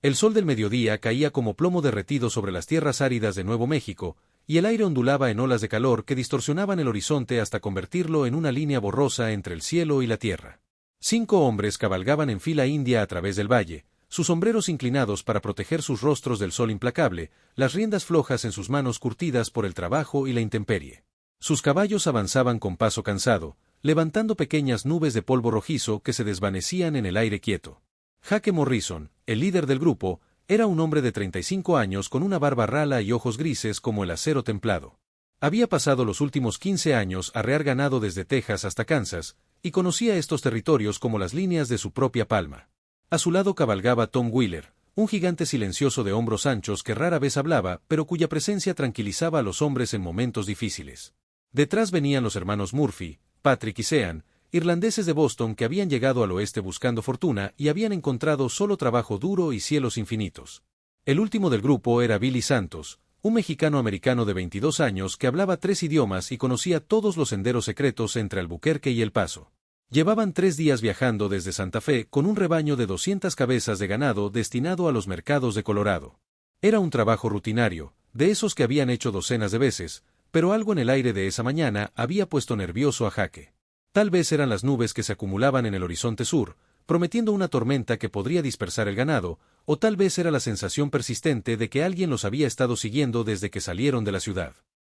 El sol del mediodía caía como plomo derretido sobre las tierras áridas de Nuevo México, y el aire ondulaba en olas de calor que distorsionaban el horizonte hasta convertirlo en una línea borrosa entre el cielo y la tierra. 5 hombres cabalgaban en fila india a través del valle, sus sombreros inclinados para proteger sus rostros del sol implacable, las riendas flojas en sus manos curtidas por el trabajo y la intemperie. Sus caballos avanzaban con paso cansado, levantando pequeñas nubes de polvo rojizo que se desvanecían en el aire quieto. Jake Morrison, el líder del grupo, era un hombre de 35 años con una barba rala y ojos grises como el acero templado. Había pasado los últimos 15 años arrear ganado desde Texas hasta Kansas, y conocía estos territorios como las líneas de su propia palma. A su lado cabalgaba Tom Wheeler, un gigante silencioso de hombros anchos que rara vez hablaba, pero cuya presencia tranquilizaba a los hombres en momentos difíciles. Detrás venían los hermanos Murphy, Patrick y Sean, irlandeses de Boston que habían llegado al oeste buscando fortuna y habían encontrado solo trabajo duro y cielos infinitos. El último del grupo era Billy Santos, un mexicano-americano de 22 años que hablaba 3 idiomas y conocía todos los senderos secretos entre Albuquerque y El Paso. Llevaban 3 días viajando desde Santa Fe con un rebaño de 200 cabezas de ganado destinado a los mercados de Colorado. Era un trabajo rutinario, de esos que habían hecho docenas de veces, pero algo en el aire de esa mañana había puesto nervioso a Jake. Tal vez eran las nubes que se acumulaban en el horizonte sur, prometiendo una tormenta que podría dispersar el ganado, o tal vez era la sensación persistente de que alguien los había estado siguiendo desde que salieron de la ciudad.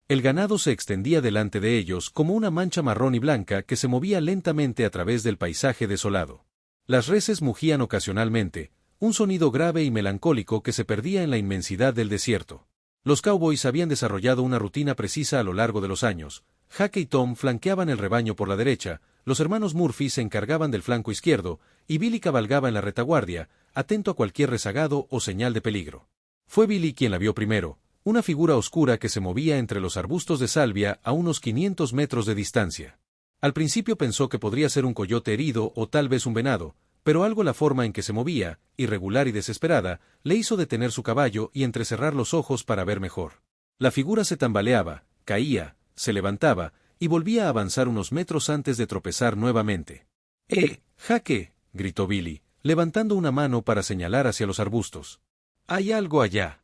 El ganado se extendía delante de ellos como una mancha marrón y blanca que se movía lentamente a través del paisaje desolado. Las reses mugían ocasionalmente, un sonido grave y melancólico que se perdía en la inmensidad del desierto. Los cowboys habían desarrollado una rutina precisa a lo largo de los años. Jake y Tom flanqueaban el rebaño por la derecha, los hermanos Murphy se encargaban del flanco izquierdo, y Billy cabalgaba en la retaguardia, atento a cualquier rezagado o señal de peligro. Fue Billy quien la vio primero, una figura oscura que se movía entre los arbustos de salvia a unos 500 metros de distancia. Al principio pensó que podría ser un coyote herido o tal vez un venado, pero algo la forma en que se movía, irregular y desesperada, le hizo detener su caballo y entrecerrar los ojos para ver mejor. La figura se tambaleaba, caía, se levantaba, y volvía a avanzar unos metros antes de tropezar nuevamente. Jake! Gritó Billy, levantando una mano para señalar hacia los arbustos. Hay algo allá.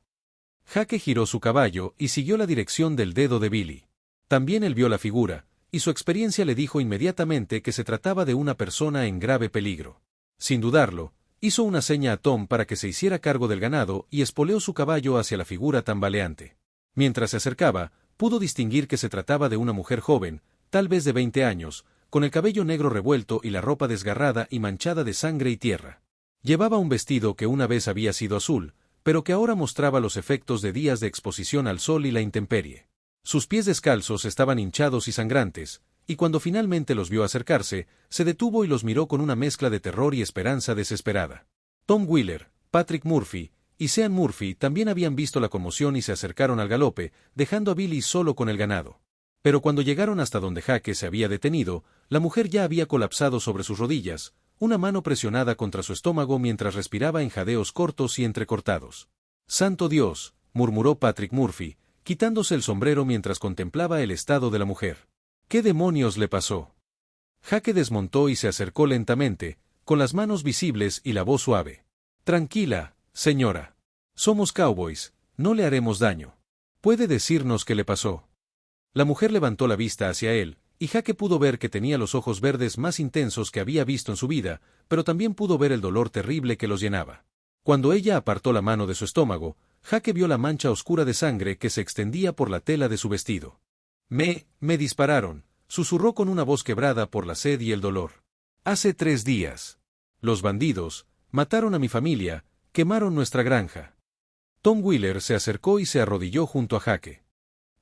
Jake giró su caballo y siguió la dirección del dedo de Billy. También él vio la figura, y su experiencia le dijo inmediatamente que se trataba de una persona en grave peligro. Sin dudarlo, hizo una seña a Tom para que se hiciera cargo del ganado y espoleó su caballo hacia la figura tambaleante. Mientras se acercaba, pudo distinguir que se trataba de una mujer joven, tal vez de 20 años, con el cabello negro revuelto y la ropa desgarrada y manchada de sangre y tierra. Llevaba un vestido que una vez había sido azul, pero que ahora mostraba los efectos de días de exposición al sol y la intemperie. Sus pies descalzos estaban hinchados y sangrantes, y cuando finalmente los vio acercarse, se detuvo y los miró con una mezcla de terror y esperanza desesperada. Tom Wheeler, Patrick Murphy y Sean Murphy también habían visto la conmoción y se acercaron al galope, dejando a Billy solo con el ganado. Pero cuando llegaron hasta donde Jake se había detenido, la mujer ya había colapsado sobre sus rodillas, una mano presionada contra su estómago mientras respiraba en jadeos cortos y entrecortados. «¡Santo Dios!», murmuró Patrick Murphy, quitándose el sombrero mientras contemplaba el estado de la mujer. «¿Qué demonios le pasó?». Jake desmontó y se acercó lentamente, con las manos visibles y la voz suave. «Tranquila, señora. Somos cowboys, no le haremos daño. ¿Puede decirnos qué le pasó?». La mujer levantó la vista hacia él, y Jake pudo ver que tenía los ojos verdes más intensos que había visto en su vida, pero también pudo ver el dolor terrible que los llenaba. Cuando ella apartó la mano de su estómago, Jake vio la mancha oscura de sangre que se extendía por la tela de su vestido. Me dispararon», susurró con una voz quebrada por la sed y el dolor. «Hace 3 días. Los bandidos mataron a mi familia, quemaron nuestra granja». Tom Wheeler se acercó y se arrodilló junto a Jake.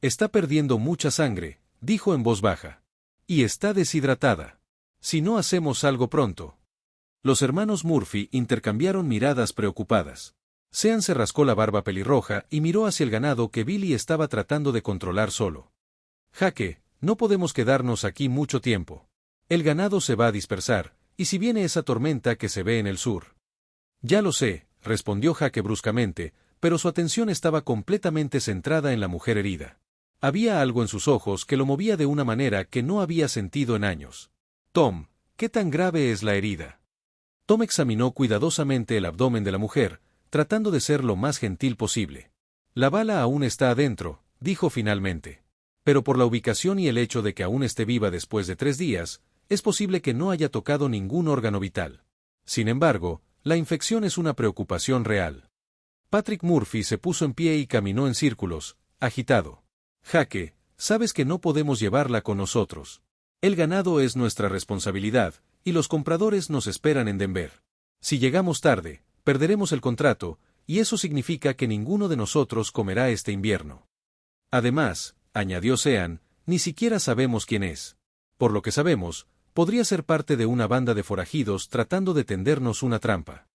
«Está perdiendo mucha sangre», dijo en voz baja. «Y está deshidratada. Si no hacemos algo pronto». Los hermanos Murphy intercambiaron miradas preocupadas. Sean se rascó la barba pelirroja y miró hacia el ganado que Billy estaba tratando de controlar solo. «Jake, no podemos quedarnos aquí mucho tiempo. El ganado se va a dispersar, y si viene esa tormenta que se ve en el sur». «Ya lo sé», respondió Jake bruscamente, pero su atención estaba completamente centrada en la mujer herida. Había algo en sus ojos que lo movía de una manera que no había sentido en años. «Tom, ¿qué tan grave es la herida?». Tom examinó cuidadosamente el abdomen de la mujer, tratando de ser lo más gentil posible. La bala aún está adentro, dijo finalmente. Pero por la ubicación y el hecho de que aún esté viva después de 3 días, es posible que no haya tocado ningún órgano vital. Sin embargo, la infección es una preocupación real. Patrick Murphy se puso en pie y caminó en círculos, agitado. Jake, sabes que no podemos llevarla con nosotros. El ganado es nuestra responsabilidad, y los compradores nos esperan en Denver. Si llegamos tarde, perderemos el contrato, y eso significa que ninguno de nosotros comerá este invierno. Además, añadió Sean, ni siquiera sabemos quién es. Por lo que sabemos, podría ser parte de una banda de forajidos tratando de tendernos una trampa.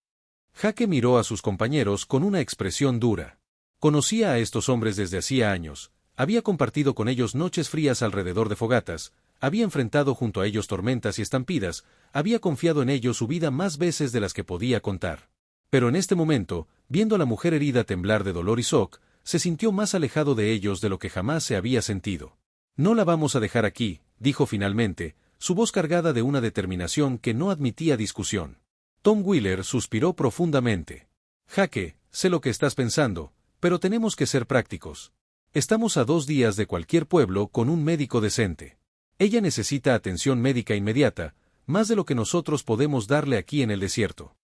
Jake miró a sus compañeros con una expresión dura. Conocía a estos hombres desde hacía años, había compartido con ellos noches frías alrededor de fogatas, había enfrentado junto a ellos tormentas y estampidas, había confiado en ellos su vida más veces de las que podía contar. Pero en este momento, viendo a la mujer herida temblar de dolor y shock, se sintió más alejado de ellos de lo que jamás se había sentido. No la vamos a dejar aquí, dijo finalmente, su voz cargada de una determinación que no admitía discusión. Tom Wheeler suspiró profundamente. Jake, sé lo que estás pensando, pero tenemos que ser prácticos. Estamos a 2 días de cualquier pueblo con un médico decente. Ella necesita atención médica inmediata, más de lo que nosotros podemos darle aquí en el desierto.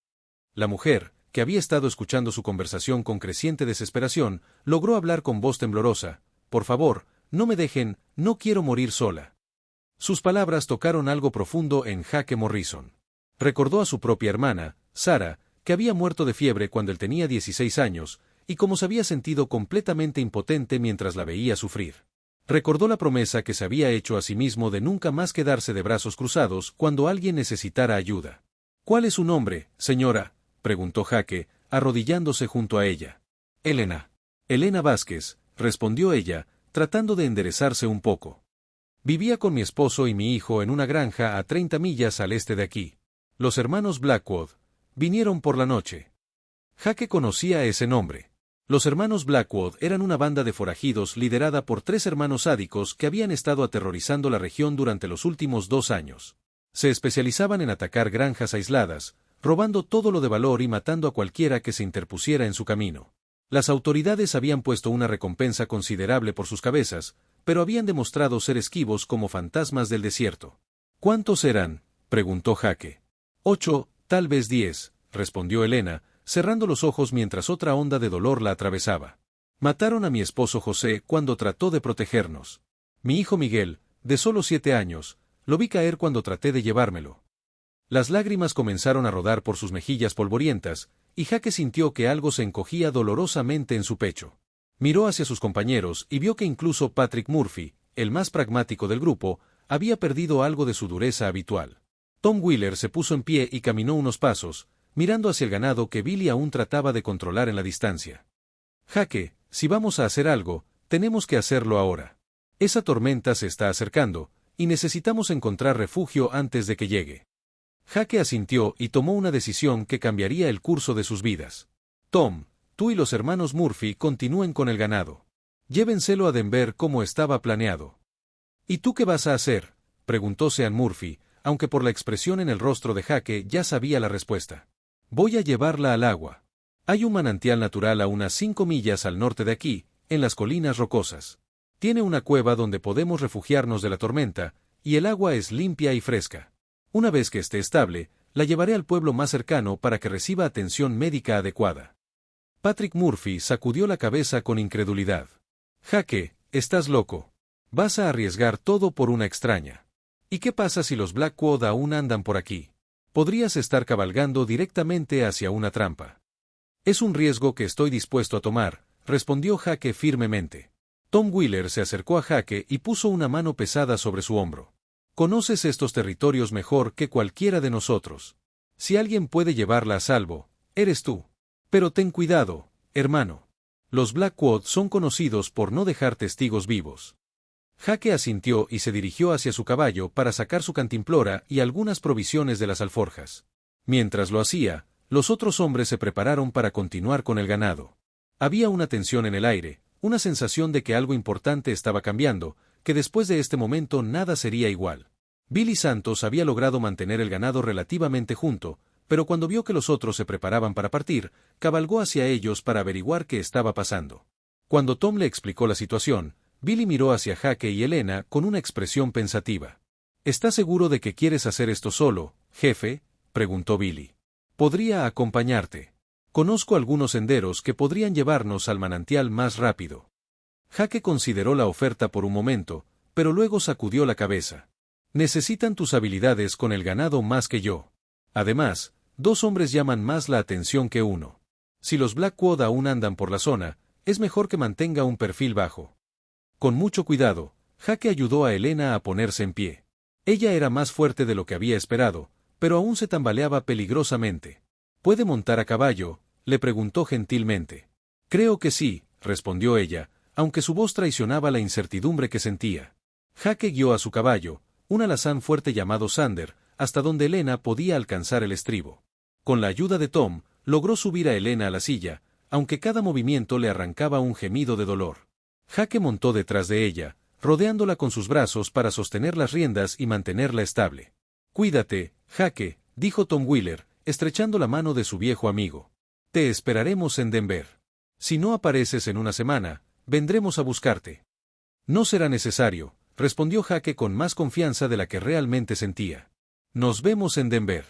La mujer, que había estado escuchando su conversación con creciente desesperación, logró hablar con voz temblorosa. Por favor, no me dejen, no quiero morir sola. Sus palabras tocaron algo profundo en Jake Morrison. Recordó a su propia hermana, Sarah, que había muerto de fiebre cuando él tenía 16 años, y cómo se había sentido completamente impotente mientras la veía sufrir. Recordó la promesa que se había hecho a sí mismo de nunca más quedarse de brazos cruzados cuando alguien necesitara ayuda. ¿Cuál es su nombre, señora?, preguntó Jake, arrodillándose junto a ella. Elena. Elena Vázquez, respondió ella, tratando de enderezarse un poco. Vivía con mi esposo y mi hijo en una granja a 30 millas al este de aquí. Los hermanos Blackwood vinieron por la noche. Jake conocía ese nombre. Los hermanos Blackwood eran una banda de forajidos liderada por 3 hermanos sádicos que habían estado aterrorizando la región durante los últimos 2 años. Se especializaban en atacar granjas aisladas, robando todo lo de valor y matando a cualquiera que se interpusiera en su camino. Las autoridades habían puesto una recompensa considerable por sus cabezas, pero habían demostrado ser esquivos como fantasmas del desierto. ¿Cuántos eran?, preguntó Jake. 8, tal vez 10, respondió Elena, cerrando los ojos mientras otra onda de dolor la atravesaba. Mataron a mi esposo José cuando trató de protegernos. Mi hijo Miguel, de solo 7 años, lo vi caer cuando traté de llevármelo. Las lágrimas comenzaron a rodar por sus mejillas polvorientas, y Jake sintió que algo se encogía dolorosamente en su pecho. Miró hacia sus compañeros y vio que incluso Patrick Murphy, el más pragmático del grupo, había perdido algo de su dureza habitual. Tom Wheeler se puso en pie y caminó unos pasos, mirando hacia el ganado que Billy aún trataba de controlar en la distancia. Jake, si vamos a hacer algo, tenemos que hacerlo ahora. Esa tormenta se está acercando, y necesitamos encontrar refugio antes de que llegue. Jake asintió y tomó una decisión que cambiaría el curso de sus vidas. Tom, tú y los hermanos Murphy continúen con el ganado. Llévenselo a Denver como estaba planeado. ¿Y tú qué vas a hacer?, preguntó Sean Murphy, aunque por la expresión en el rostro de Jake ya sabía la respuesta. Voy a llevarla al agua. Hay un manantial natural a unas 5 millas al norte de aquí, en las colinas rocosas. Tiene una cueva donde podemos refugiarnos de la tormenta, y el agua es limpia y fresca. Una vez que esté estable, la llevaré al pueblo más cercano para que reciba atención médica adecuada. Patrick Murphy sacudió la cabeza con incredulidad. Jake, estás loco. Vas a arriesgar todo por una extraña. ¿Y qué pasa si los Blackwood aún andan por aquí? Podrías estar cabalgando directamente hacia una trampa. Es un riesgo que estoy dispuesto a tomar, respondió Jake firmemente. Tom Wheeler se acercó a Jake y puso una mano pesada sobre su hombro. Conoces estos territorios mejor que cualquiera de nosotros. Si alguien puede llevarla a salvo, eres tú. Pero ten cuidado, hermano. Los Blackwood son conocidos por no dejar testigos vivos. Jake asintió y se dirigió hacia su caballo para sacar su cantimplora y algunas provisiones de las alforjas. Mientras lo hacía, los otros hombres se prepararon para continuar con el ganado. Había una tensión en el aire, una sensación de que algo importante estaba cambiando, que después de este momento nada sería igual. Billy Santos había logrado mantener el ganado relativamente junto, pero cuando vio que los otros se preparaban para partir, cabalgó hacia ellos para averiguar qué estaba pasando. Cuando Tom le explicó la situación, Billy miró hacia Jake y Elena con una expresión pensativa. ¿Estás seguro de que quieres hacer esto solo, jefe?, preguntó Billy. Podría acompañarte. Conozco algunos senderos que podrían llevarnos al manantial más rápido. Jake consideró la oferta por un momento, pero luego sacudió la cabeza. Necesitan tus habilidades con el ganado más que yo. Además, 2 hombres llaman más la atención que uno. Si los Blackwood aún andan por la zona, es mejor que mantenga un perfil bajo. Con mucho cuidado, Jake ayudó a Elena a ponerse en pie. Ella era más fuerte de lo que había esperado, pero aún se tambaleaba peligrosamente. ¿Puede montar a caballo?, le preguntó gentilmente. Creo que sí, respondió ella, aunque su voz traicionaba la incertidumbre que sentía. Jake guió a su caballo, un alazán fuerte llamado Sander, hasta donde Elena podía alcanzar el estribo. Con la ayuda de Tom, logró subir a Elena a la silla, aunque cada movimiento le arrancaba un gemido de dolor. Jake montó detrás de ella, rodeándola con sus brazos para sostener las riendas y mantenerla estable. Cuídate, Jake, dijo Tom Wheeler, estrechando la mano de su viejo amigo. Te esperaremos en Denver. Si no apareces en una semana, vendremos a buscarte. No será necesario, respondió Jake con más confianza de la que realmente sentía. Nos vemos en Denver.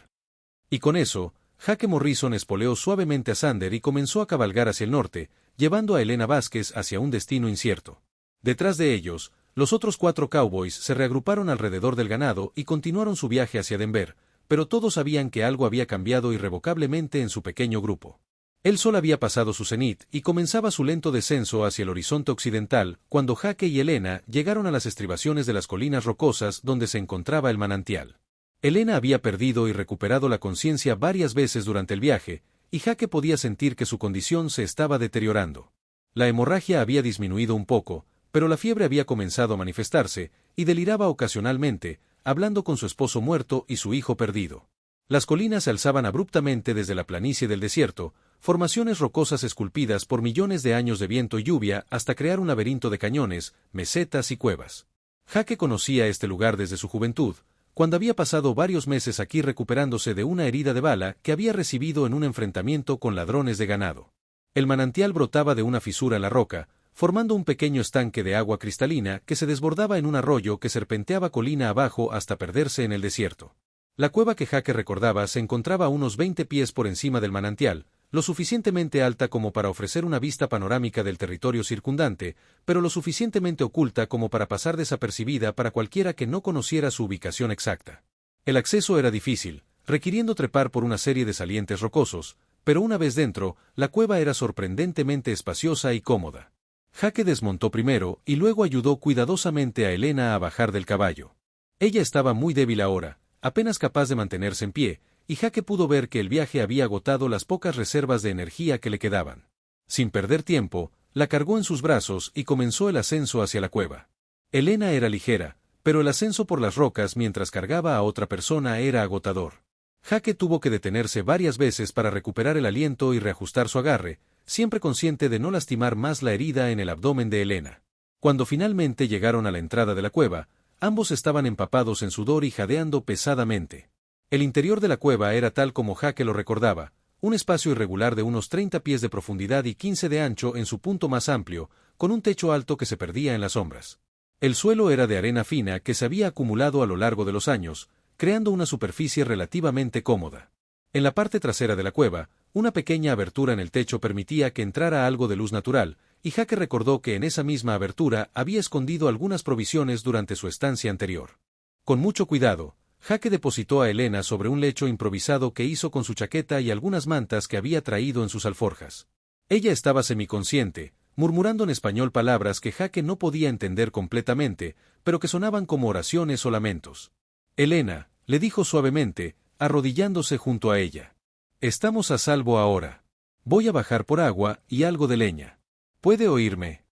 Y con eso, Jake Morrison espoleó suavemente a Sander y comenzó a cabalgar hacia el norte, llevando a Elena Vázquez hacia un destino incierto. Detrás de ellos, los otros 4 cowboys se reagruparon alrededor del ganado y continuaron su viaje hacia Denver, pero todos sabían que algo había cambiado irrevocablemente en su pequeño grupo. El sol había pasado su cenit y comenzaba su lento descenso hacia el horizonte occidental cuando Jake y Elena llegaron a las estribaciones de las colinas rocosas donde se encontraba el manantial. Elena había perdido y recuperado la conciencia varias veces durante el viaje, y Jake podía sentir que su condición se estaba deteriorando. La hemorragia había disminuido un poco, pero la fiebre había comenzado a manifestarse, y deliraba ocasionalmente, hablando con su esposo muerto y su hijo perdido. Las colinas se alzaban abruptamente desde la planicie del desierto, formaciones rocosas esculpidas por millones de años de viento y lluvia hasta crear un laberinto de cañones, mesetas y cuevas. Jake conocía este lugar desde su juventud, cuando había pasado varios meses aquí recuperándose de una herida de bala que había recibido en un enfrentamiento con ladrones de ganado. El manantial brotaba de una fisura en la roca, formando un pequeño estanque de agua cristalina que se desbordaba en un arroyo que serpenteaba colina abajo hasta perderse en el desierto. La cueva que Jake recordaba se encontraba a unos 20 pies por encima del manantial, lo suficientemente alta como para ofrecer una vista panorámica del territorio circundante, pero lo suficientemente oculta como para pasar desapercibida para cualquiera que no conociera su ubicación exacta. El acceso era difícil, requiriendo trepar por una serie de salientes rocosos, pero una vez dentro, la cueva era sorprendentemente espaciosa y cómoda. Jake desmontó primero y luego ayudó cuidadosamente a Elena a bajar del caballo. Ella estaba muy débil ahora, apenas capaz de mantenerse en pie, y Jake pudo ver que el viaje había agotado las pocas reservas de energía que le quedaban. Sin perder tiempo, la cargó en sus brazos y comenzó el ascenso hacia la cueva. Elena era ligera, pero el ascenso por las rocas mientras cargaba a otra persona era agotador. Jake tuvo que detenerse varias veces para recuperar el aliento y reajustar su agarre, siempre consciente de no lastimar más la herida en el abdomen de Elena. Cuando finalmente llegaron a la entrada de la cueva, ambos estaban empapados en sudor y jadeando pesadamente. El interior de la cueva era tal como Jake lo recordaba, un espacio irregular de unos 30 pies de profundidad y 15 de ancho en su punto más amplio, con un techo alto que se perdía en las sombras. El suelo era de arena fina que se había acumulado a lo largo de los años, creando una superficie relativamente cómoda. En la parte trasera de la cueva, una pequeña abertura en el techo permitía que entrara algo de luz natural, y Jake recordó que en esa misma abertura había escondido algunas provisiones durante su estancia anterior. Con mucho cuidado, Jake depositó a Elena sobre un lecho improvisado que hizo con su chaqueta y algunas mantas que había traído en sus alforjas. Ella estaba semiconsciente, murmurando en español palabras que Jake no podía entender completamente, pero que sonaban como oraciones o lamentos. Elena, le dijo suavemente, arrodillándose junto a ella. Estamos a salvo ahora. Voy a bajar por agua y algo de leña. ¿Puede oírme?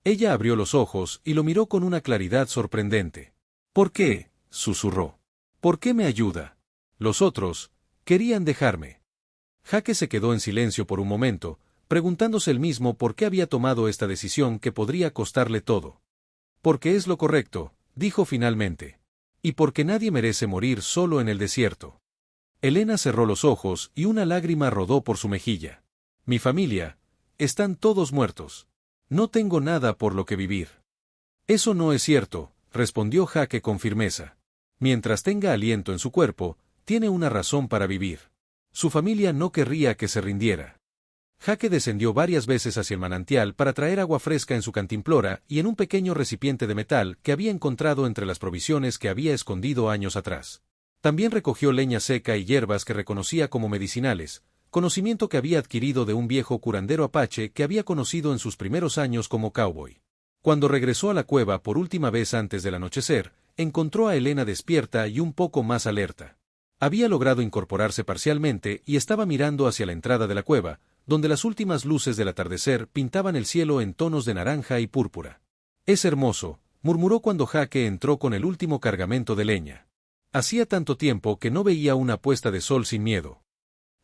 Ella abrió los ojos y lo miró con una claridad sorprendente. ¿Por qué?, susurró. ¿Por qué me ayuda? Los otros querían dejarme. Jake se quedó en silencio por un momento, preguntándose él mismo por qué había tomado esta decisión que podría costarle todo. Porque es lo correcto, dijo finalmente. Y porque nadie merece morir solo en el desierto. Elena cerró los ojos y una lágrima rodó por su mejilla. Mi familia, están todos muertos. No tengo nada por lo que vivir. Eso no es cierto, respondió Jake con firmeza. Mientras tenga aliento en su cuerpo, tiene una razón para vivir. Su familia no querría que se rindiera. Jake descendió varias veces hacia el manantial para traer agua fresca en su cantimplora y en un pequeño recipiente de metal que había encontrado entre las provisiones que había escondido años atrás. También recogió leña seca y hierbas que reconocía como medicinales, conocimiento que había adquirido de un viejo curandero apache que había conocido en sus primeros años como cowboy. Cuando regresó a la cueva por última vez antes del anochecer, encontró a Elena despierta y un poco más alerta. Había logrado incorporarse parcialmente y estaba mirando hacia la entrada de la cueva, donde las últimas luces del atardecer pintaban el cielo en tonos de naranja y púrpura. Es hermoso, murmuró cuando Jake entró con el último cargamento de leña. Hacía tanto tiempo que no veía una puesta de sol sin miedo.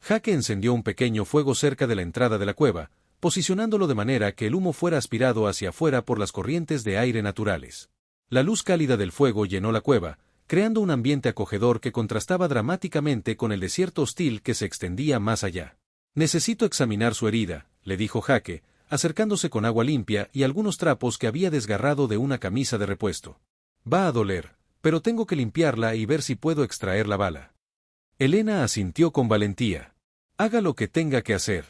Jake encendió un pequeño fuego cerca de la entrada de la cueva, posicionándolo de manera que el humo fuera aspirado hacia afuera por las corrientes de aire naturales. La luz cálida del fuego llenó la cueva, creando un ambiente acogedor que contrastaba dramáticamente con el desierto hostil que se extendía más allá. Necesito examinar su herida, le dijo Jake, acercándose con agua limpia y algunos trapos que había desgarrado de una camisa de repuesto. Va a doler, pero tengo que limpiarla y ver si puedo extraer la bala. Elena asintió con valentía. Haga lo que tenga que hacer.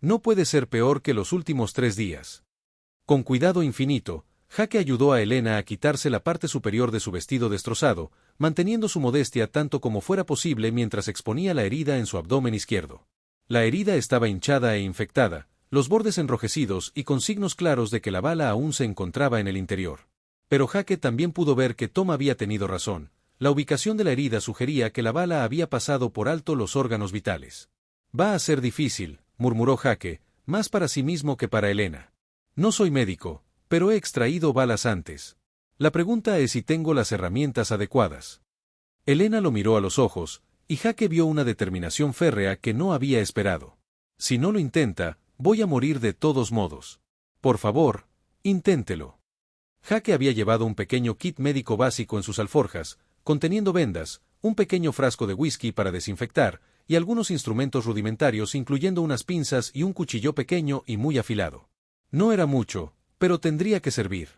No puede ser peor que los últimos 3 días. Con cuidado infinito, Jake ayudó a Elena a quitarse la parte superior de su vestido destrozado, manteniendo su modestia tanto como fuera posible mientras exponía la herida en su abdomen izquierdo. La herida estaba hinchada e infectada, los bordes enrojecidos y con signos claros de que la bala aún se encontraba en el interior. Pero Jake también pudo ver que Tom había tenido razón. La ubicación de la herida sugería que la bala había pasado por alto los órganos vitales. Va a ser difícil, murmuró Jake, más para sí mismo que para Elena. No soy médico, pero he extraído balas antes. La pregunta es si tengo las herramientas adecuadas. Elena lo miró a los ojos, y Jake vio una determinación férrea que no había esperado. Si no lo intenta, voy a morir de todos modos. Por favor, inténtelo. Jake había llevado un pequeño kit médico básico en sus alforjas, conteniendo vendas, un pequeño frasco de whisky para desinfectar, y algunos instrumentos rudimentarios incluyendo unas pinzas y un cuchillo pequeño y muy afilado. No era mucho, pero tendría que servir.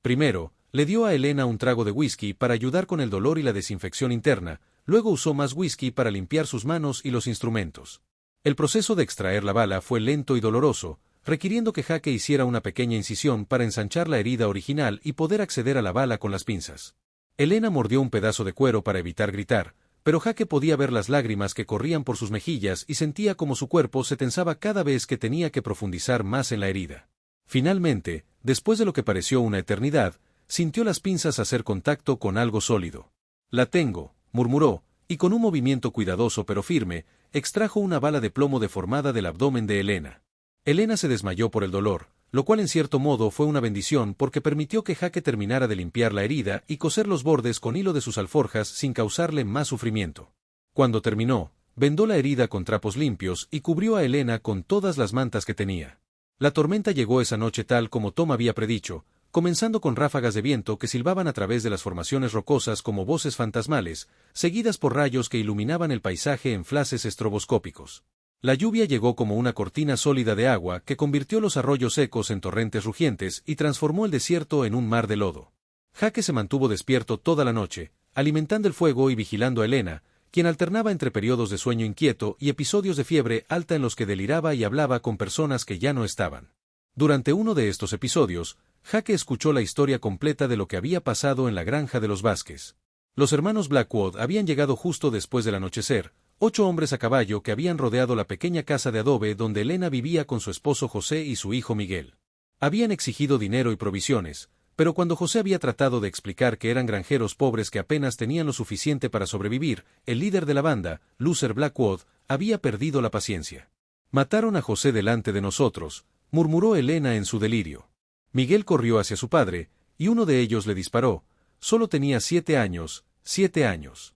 Primero, le dio a Elena un trago de whisky para ayudar con el dolor y la desinfección interna, luego usó más whisky para limpiar sus manos y los instrumentos. El proceso de extraer la bala fue lento y doloroso, requiriendo que Jake hiciera una pequeña incisión para ensanchar la herida original y poder acceder a la bala con las pinzas. Elena mordió un pedazo de cuero para evitar gritar, pero Jake podía ver las lágrimas que corrían por sus mejillas y sentía como su cuerpo se tensaba cada vez que tenía que profundizar más en la herida. Finalmente, después de lo que pareció una eternidad, sintió las pinzas hacer contacto con algo sólido. La tengo, murmuró, y con un movimiento cuidadoso pero firme, extrajo una bala de plomo deformada del abdomen de Elena. Elena se desmayó por el dolor, lo cual en cierto modo fue una bendición porque permitió que Jake terminara de limpiar la herida y coser los bordes con hilo de sus alforjas sin causarle más sufrimiento. Cuando terminó, vendó la herida con trapos limpios y cubrió a Elena con todas las mantas que tenía. La tormenta llegó esa noche tal como Tom había predicho, comenzando con ráfagas de viento que silbaban a través de las formaciones rocosas como voces fantasmales, seguidas por rayos que iluminaban el paisaje en flashes estroboscópicos. La lluvia llegó como una cortina sólida de agua que convirtió los arroyos secos en torrentes rugientes y transformó el desierto en un mar de lodo. Jake se mantuvo despierto toda la noche, alimentando el fuego y vigilando a Elena, quien alternaba entre periodos de sueño inquieto y episodios de fiebre alta en los que deliraba y hablaba con personas que ya no estaban. Durante uno de estos episodios, Jake escuchó la historia completa de lo que había pasado en la granja de los Vázquez. Los hermanos Blackwood habían llegado justo después del anochecer, 8 hombres a caballo que habían rodeado la pequeña casa de adobe donde Elena vivía con su esposo José y su hijo Miguel. Habían exigido dinero y provisiones, pero cuando José había tratado de explicar que eran granjeros pobres que apenas tenían lo suficiente para sobrevivir, el líder de la banda, Loser Blackwood, había perdido la paciencia. «Mataron a José delante de nosotros», murmuró Elena en su delirio. Miguel corrió hacia su padre, y uno de ellos le disparó. Solo tenía 7 años, 7 años.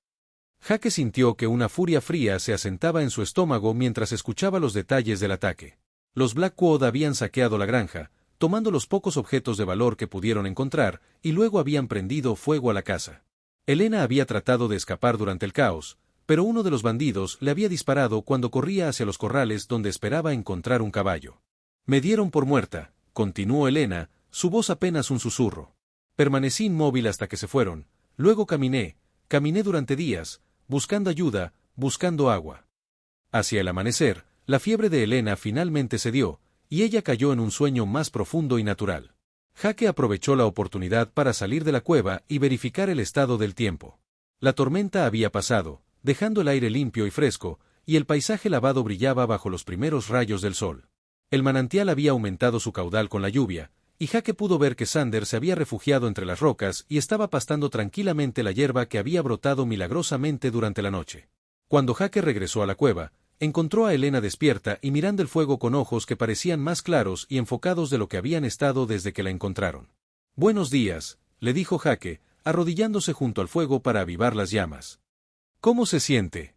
Jake sintió que una furia fría se asentaba en su estómago mientras escuchaba los detalles del ataque. Los Blackwood habían saqueado la granja, tomando los pocos objetos de valor que pudieron encontrar, y luego habían prendido fuego a la casa. Elena había tratado de escapar durante el caos, pero uno de los bandidos le había disparado cuando corría hacia los corrales donde esperaba encontrar un caballo. Me dieron por muerta, continuó Elena, su voz apenas un susurro. Permanecí inmóvil hasta que se fueron, luego caminé durante días, buscando ayuda, buscando agua. Hacia el amanecer, la fiebre de Elena finalmente cedió, y ella cayó en un sueño más profundo y natural. Jake aprovechó la oportunidad para salir de la cueva y verificar el estado del tiempo. La tormenta había pasado, dejando el aire limpio y fresco, y el paisaje lavado brillaba bajo los primeros rayos del sol. El manantial había aumentado su caudal con la lluvia, y Jake pudo ver que Sander se había refugiado entre las rocas y estaba pastando tranquilamente la hierba que había brotado milagrosamente durante la noche. Cuando Jake regresó a la cueva, encontró a Elena despierta y mirando el fuego con ojos que parecían más claros y enfocados de lo que habían estado desde que la encontraron. «Buenos días», le dijo Jake, arrodillándose junto al fuego para avivar las llamas. «¿Cómo se siente?»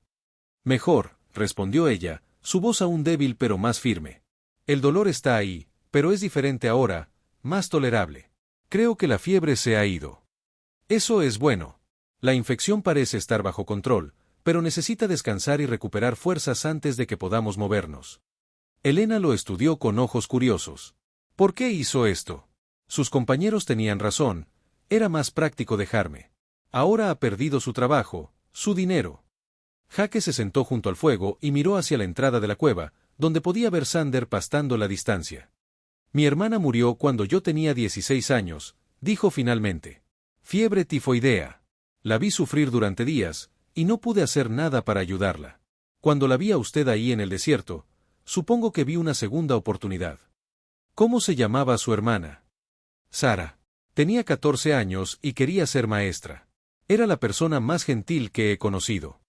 «Mejor», respondió ella, su voz aún débil pero más firme. «El dolor está ahí, pero es diferente ahora, más tolerable. Creo que la fiebre se ha ido. Eso es bueno. La infección parece estar bajo control, pero necesita descansar y recuperar fuerzas antes de que podamos movernos». Elena lo estudió con ojos curiosos. ¿Por qué hizo esto? Sus compañeros tenían razón, era más práctico dejarme. Ahora ha perdido su trabajo, su dinero. Jake se sentó junto al fuego y miró hacia la entrada de la cueva, donde podía ver Sander pastando la distancia. «Mi hermana murió cuando yo tenía 16 años», dijo finalmente. «Fiebre tifoidea. La vi sufrir durante días, y no pude hacer nada para ayudarla. Cuando la vi a usted ahí en el desierto, supongo que vi una segunda oportunidad». «¿Cómo se llamaba su hermana?» «Sara. Tenía 14 años y quería ser maestra. Era la persona más gentil que he conocido».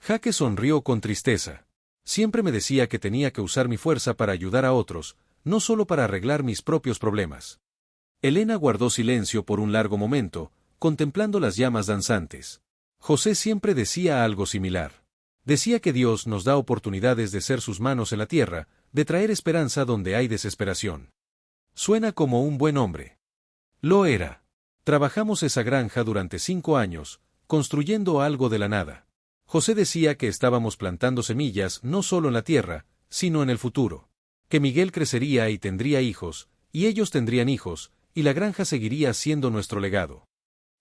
Jake sonrió con tristeza. «Siempre me decía que tenía que usar mi fuerza para ayudar a otros, no solo para arreglar mis propios problemas». Elena guardó silencio por un largo momento, contemplando las llamas danzantes. José siempre decía algo similar. Decía que Dios nos da oportunidades de ser sus manos en la tierra, de traer esperanza donde hay desesperación. Suena como un buen hombre. Lo era. Trabajamos esa granja durante 5 años, construyendo algo de la nada. José decía que estábamos plantando semillas no solo en la tierra, sino en el futuro. Que Miguel crecería y tendría hijos, y ellos tendrían hijos, y la granja seguiría siendo nuestro legado.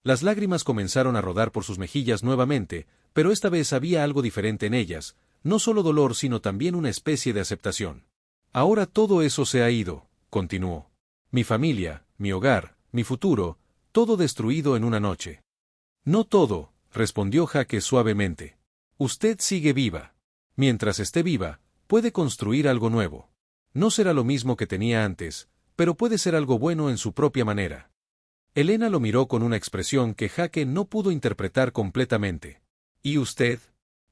Las lágrimas comenzaron a rodar por sus mejillas nuevamente, pero esta vez había algo diferente en ellas, no solo dolor sino también una especie de aceptación. «Ahora todo eso se ha ido», continuó. «Mi familia, mi hogar, mi futuro, todo destruido en una noche». «No todo», respondió Jake suavemente. «Usted sigue viva. Mientras esté viva, puede construir algo nuevo. No será lo mismo que tenía antes, pero puede ser algo bueno en su propia manera». Elena lo miró con una expresión que Jake no pudo interpretar completamente. «¿Y usted?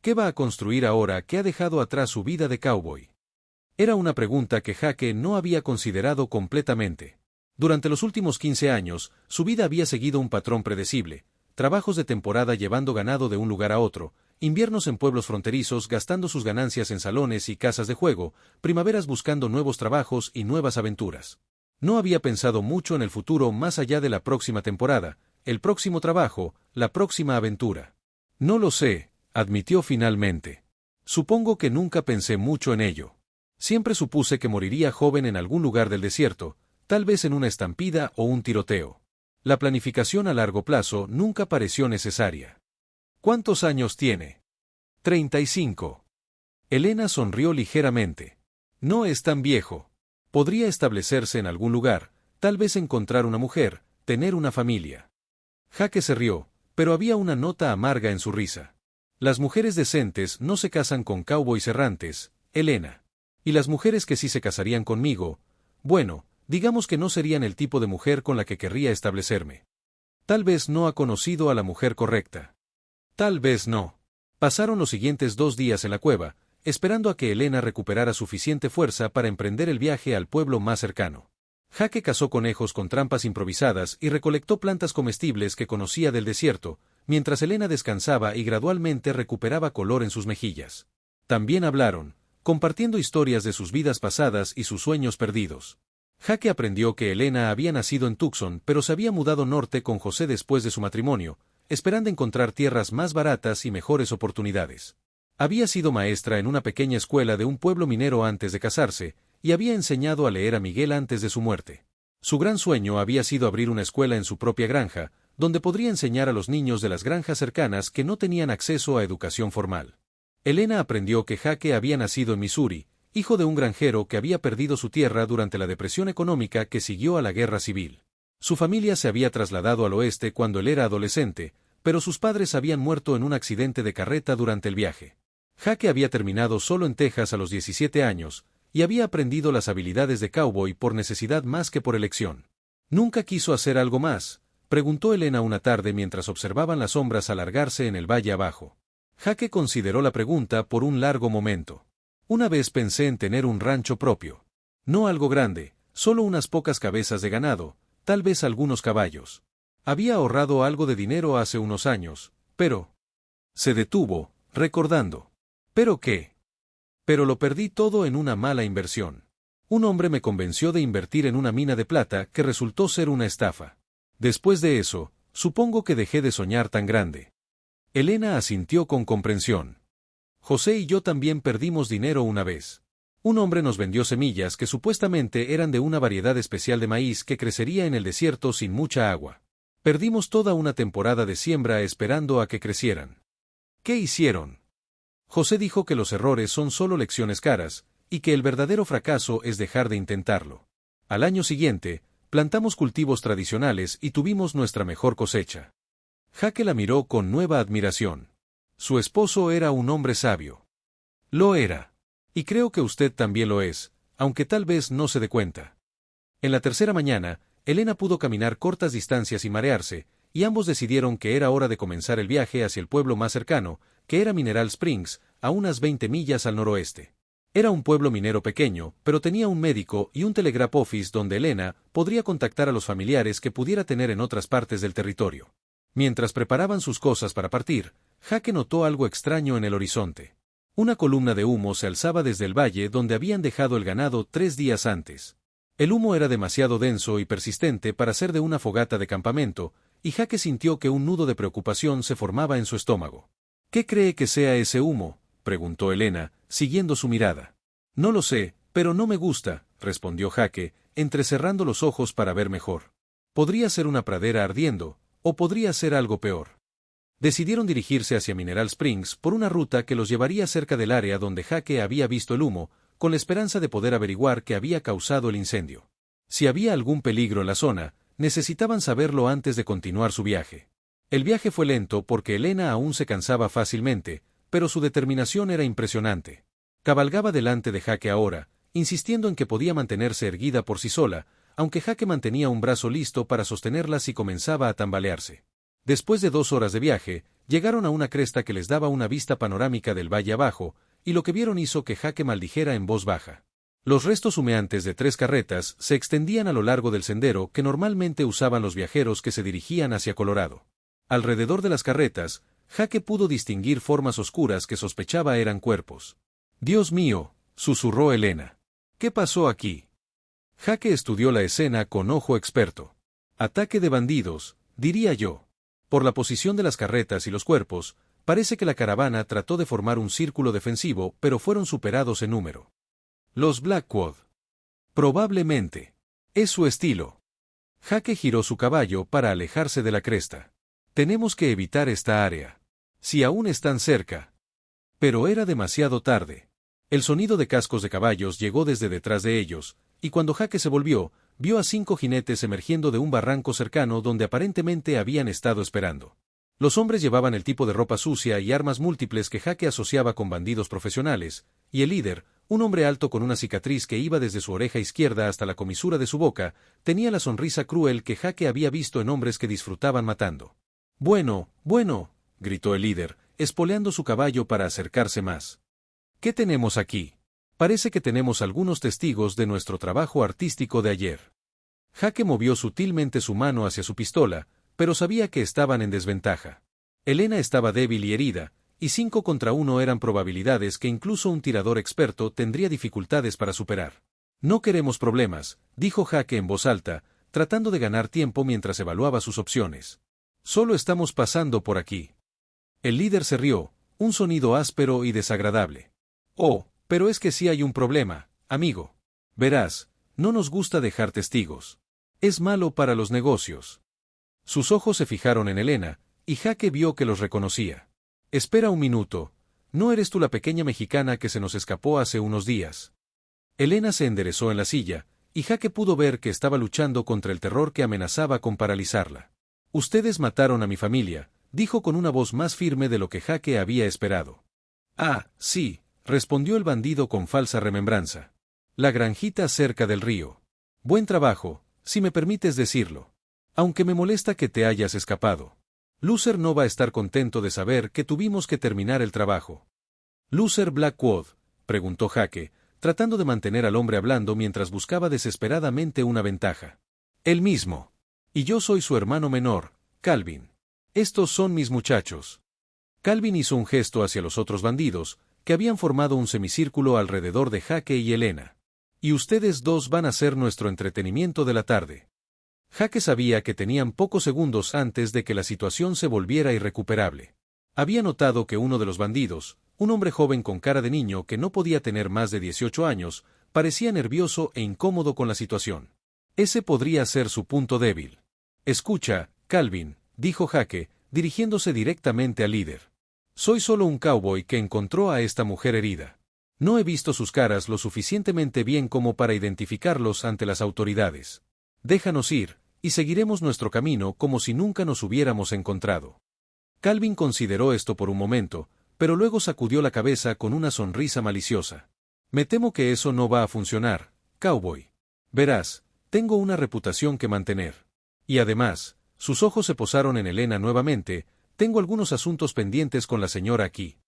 ¿Qué va a construir ahora que ha dejado atrás su vida de cowboy?» Era una pregunta que Jake no había considerado completamente. Durante los últimos 15 años, su vida había seguido un patrón predecible: trabajos de temporada llevando ganado de un lugar a otro, inviernos en pueblos fronterizos gastando sus ganancias en salones y casas de juego, primaveras buscando nuevos trabajos y nuevas aventuras. No había pensado mucho en el futuro más allá de la próxima temporada, el próximo trabajo, la próxima aventura. «No lo sé», admitió finalmente. «Supongo que nunca pensé mucho en ello. Siempre supuse que moriría joven en algún lugar del desierto, tal vez en una estampida o un tiroteo. La planificación a largo plazo nunca pareció necesaria». «¿Cuántos años tiene?» 35. Elena sonrió ligeramente. «No es tan viejo. Podría establecerse en algún lugar, tal vez encontrar una mujer, tener una familia». Jake se rió, pero había una nota amarga en su risa. «Las mujeres decentes no se casan con cowboys errantes, Elena. Y las mujeres que sí se casarían conmigo, bueno, digamos que no serían el tipo de mujer con la que querría establecerme. Tal vez no ha conocido a la mujer correcta. Tal vez no». Pasaron los siguientes 2 días en la cueva, esperando a que Elena recuperara suficiente fuerza para emprender el viaje al pueblo más cercano. Jake cazó conejos con trampas improvisadas y recolectó plantas comestibles que conocía del desierto, mientras Elena descansaba y gradualmente recuperaba color en sus mejillas. También hablaron, compartiendo historias de sus vidas pasadas y sus sueños perdidos. Jake aprendió que Elena había nacido en Tucson pero se había mudado norte con José después de su matrimonio, esperando encontrar tierras más baratas y mejores oportunidades. Había sido maestra en una pequeña escuela de un pueblo minero antes de casarse, y había enseñado a leer a Miguel antes de su muerte. Su gran sueño había sido abrir una escuela en su propia granja, donde podría enseñar a los niños de las granjas cercanas que no tenían acceso a educación formal. Elena aprendió que Jake había nacido en Missouri, hijo de un granjero que había perdido su tierra durante la depresión económica que siguió a la guerra civil. Su familia se había trasladado al oeste cuando él era adolescente, pero sus padres habían muerto en un accidente de carreta durante el viaje. Jake había terminado solo en Texas a los 17 años, y había aprendido las habilidades de cowboy por necesidad más que por elección. ¿Nunca quiso hacer algo más?, preguntó Elena una tarde mientras observaban las sombras alargarse en el valle abajo. Jake consideró la pregunta por un largo momento. Una vez pensé en tener un rancho propio. No algo grande, solo unas pocas cabezas de ganado, tal vez algunos caballos. Había ahorrado algo de dinero hace unos años, pero... Se detuvo, recordando. ¿Pero qué? Pero lo perdí todo en una mala inversión. Un hombre me convenció de invertir en una mina de plata que resultó ser una estafa. Después de eso, supongo que dejé de soñar tan grande. Elena asintió con comprensión. José y yo también perdimos dinero una vez. Un hombre nos vendió semillas que supuestamente eran de una variedad especial de maíz que crecería en el desierto sin mucha agua. Perdimos toda una temporada de siembra esperando a que crecieran. ¿Qué hicieron? José dijo que los errores son solo lecciones caras, y que el verdadero fracaso es dejar de intentarlo. Al año siguiente, plantamos cultivos tradicionales y tuvimos nuestra mejor cosecha. Jake la miró con nueva admiración. Su esposo era un hombre sabio. Lo era. Y creo que usted también lo es, aunque tal vez no se dé cuenta. En la tercera mañana, Elena pudo caminar cortas distancias y marearse, y ambos decidieron que era hora de comenzar el viaje hacia el pueblo más cercano, que era Mineral Springs, a unas 20 millas al noroeste. Era un pueblo minero pequeño, pero tenía un médico y un telegraph office donde Elena podría contactar a los familiares que pudiera tener en otras partes del territorio. Mientras preparaban sus cosas para partir, Jake notó algo extraño en el horizonte. Una columna de humo se alzaba desde el valle donde habían dejado el ganado 3 días antes. El humo era demasiado denso y persistente para ser de una fogata de campamento, y Jake sintió que un nudo de preocupación se formaba en su estómago. ¿Qué cree que sea ese humo?, preguntó Elena, siguiendo su mirada. No lo sé, pero no me gusta, respondió Jake, entrecerrando los ojos para ver mejor. Podría ser una pradera ardiendo, o podría ser algo peor. Decidieron dirigirse hacia Mineral Springs por una ruta que los llevaría cerca del área donde Jake había visto el humo, con la esperanza de poder averiguar qué había causado el incendio. Si había algún peligro en la zona, necesitaban saberlo antes de continuar su viaje. El viaje fue lento porque Elena aún se cansaba fácilmente, pero su determinación era impresionante. Cabalgaba delante de Jake ahora, insistiendo en que podía mantenerse erguida por sí sola, aunque Jake mantenía un brazo listo para sostenerla si comenzaba a tambalearse. Después de 2 horas de viaje, llegaron a una cresta que les daba una vista panorámica del valle abajo, y lo que vieron hizo que Jake maldijera en voz baja. Los restos humeantes de 3 carretas se extendían a lo largo del sendero que normalmente usaban los viajeros que se dirigían hacia Colorado. Alrededor de las carretas, Jake pudo distinguir formas oscuras que sospechaba eran cuerpos. «Dios mío», susurró Elena. «¿Qué pasó aquí?» Jake estudió la escena con ojo experto. «Ataque de bandidos», diría yo. Por la posición de las carretas y los cuerpos, parece que la caravana trató de formar un círculo defensivo, pero fueron superados en número. Los Blackwood. Probablemente. Es su estilo. Jake giró su caballo para alejarse de la cresta. Tenemos que evitar esta área. Si aún están cerca. Pero era demasiado tarde. El sonido de cascos de caballos llegó desde detrás de ellos, y cuando Jake se volvió, vio a 5 jinetes emergiendo de un barranco cercano donde aparentemente habían estado esperando. Los hombres llevaban el tipo de ropa sucia y armas múltiples que Jake asociaba con bandidos profesionales, y el líder, un hombre alto con una cicatriz que iba desde su oreja izquierda hasta la comisura de su boca, tenía la sonrisa cruel que Jake había visto en hombres que disfrutaban matando. «Bueno, bueno», gritó el líder, espoleando su caballo para acercarse más. «¿Qué tenemos aquí? Parece que tenemos algunos testigos de nuestro trabajo artístico de ayer». Jake movió sutilmente su mano hacia su pistola, pero sabía que estaban en desventaja. Elena estaba débil y herida, y 5 contra 1 eran probabilidades que incluso un tirador experto tendría dificultades para superar. «No queremos problemas», dijo Jake en voz alta, tratando de ganar tiempo mientras evaluaba sus opciones. Solo estamos pasando por aquí. El líder se rió, un sonido áspero y desagradable. Oh, pero es que sí hay un problema, amigo. Verás, no nos gusta dejar testigos. Es malo para los negocios. Sus ojos se fijaron en Elena, y Jake vio que los reconocía. Espera un minuto, ¿no eres tú la pequeña mexicana que se nos escapó hace unos días? Elena se enderezó en la silla, y Jake pudo ver que estaba luchando contra el terror que amenazaba con paralizarla. Ustedes mataron a mi familia, dijo con una voz más firme de lo que Jake había esperado. Ah, sí, respondió el bandido con falsa remembranza. La granjita cerca del río. Buen trabajo, si me permites decirlo. Aunque me molesta que te hayas escapado. Loser no va a estar contento de saber que tuvimos que terminar el trabajo. ¿Loser Blackwood?, preguntó Jake, tratando de mantener al hombre hablando mientras buscaba desesperadamente una ventaja. Él mismo. Y yo soy su hermano menor, Calvin. Estos son mis muchachos. Calvin hizo un gesto hacia los otros bandidos, que habían formado un semicírculo alrededor de Jake y Elena. Y ustedes dos van a ser nuestro entretenimiento de la tarde. Jake sabía que tenían pocos segundos antes de que la situación se volviera irrecuperable. Había notado que uno de los bandidos, un hombre joven con cara de niño que no podía tener más de 18 años, parecía nervioso e incómodo con la situación. Ese podría ser su punto débil. Escucha, Calvin, dijo Jake, dirigiéndose directamente al líder. Soy solo un cowboy que encontró a esta mujer herida. No he visto sus caras lo suficientemente bien como para identificarlos ante las autoridades. Déjanos ir, y seguiremos nuestro camino como si nunca nos hubiéramos encontrado. Calvin consideró esto por un momento, pero luego sacudió la cabeza con una sonrisa maliciosa. Me temo que eso no va a funcionar, cowboy. Verás, tengo una reputación que mantener. Y además, sus ojos se posaron en Elena nuevamente, tengo algunos asuntos pendientes con la señora aquí.